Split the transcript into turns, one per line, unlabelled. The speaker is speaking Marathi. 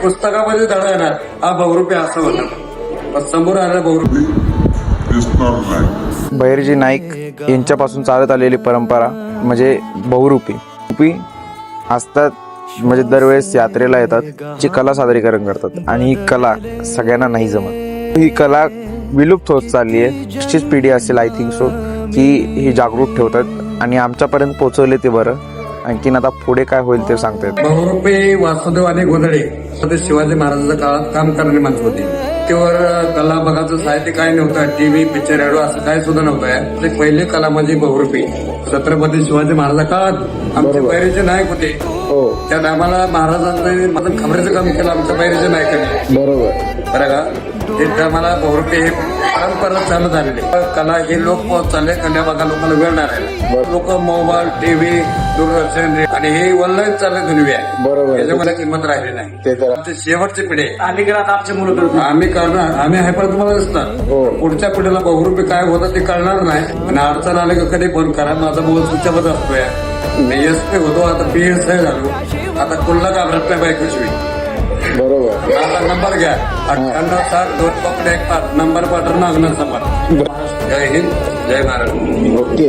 पुस्तकामध्ये धडा येणार हा बहुरूपी असं होणार, पण समोर आला बहुरूपी
दिसणार नाही.
बहिर्जी नाईक यांच्यापासून चालत आलेली परंपरा म्हणजे बहुरूपी असतात. म्हणजे दरवेळेस यात्रेला येतात, जी कला सादरीकरण करतात आणि ही कला सगळ्यांना नाही जमत. ही कला विलुप्त होत चालली आहे. पुढचीच पिढी असेल आय थिंक सो की ही जागरूक ठेवतात आणि आमच्यापर्यंत पोहोचवले ते बरं. आणखीन आता पुढे काय होईल ते सांगता येत.
बहुरूपी वासुदेव आणि गोंधळे ते शिवाजी महाराजांच्या काळात काम करणारी माणसं होती. त्यावर कला बघाचं साहित्य काय नव्हतं, टीव्ही पिक्चर रेडिओ असं काय सुद्धा नव्हतं. ते पहिली कला म्हणजे बहुरूपी. छत्रपती शिवाजी महाराजांच्या काळात आमचे बहिरेचे नायक होते. त्या टायमाला महाराजांनी माझं खबरेचं काम केलं आमच्या बहिरेचे नायकांनी. बरं का, ते टायमाला बहुरूपी हे परंपरा चालत आलेली कला. हे लोक चालले कन्या बघा लोकांना वेळ नाही राहिला. लोक मोबाईल, टीव्ही, दूरदर्शन आणि हे ऑनलाईन चालले दुनिया आहे. त्याच्यामध्ये किंमत राहिली नाही. आमची शेवटची पिढी आम्ही करत आमचे मुलं आम्ही करणार, आम्ही आहे पण तुम्हाला दिसणार. पुढच्या पिढीला बहुरूपी काय होतं ते कळणार नाही. आणि अडचण आले का कधी फोन करा. माझा मोबाईल स्विचअपच असतोय. मी एसपी होतो, आता PSI झालो. आता कुल्ला घाबरत नाही बायकोशिवी. बरोबर. आता नंबर घ्या 986251 नंबर पाठवून मागणार समाज. जय हिंद, जय महाराष्ट्र.
ओके.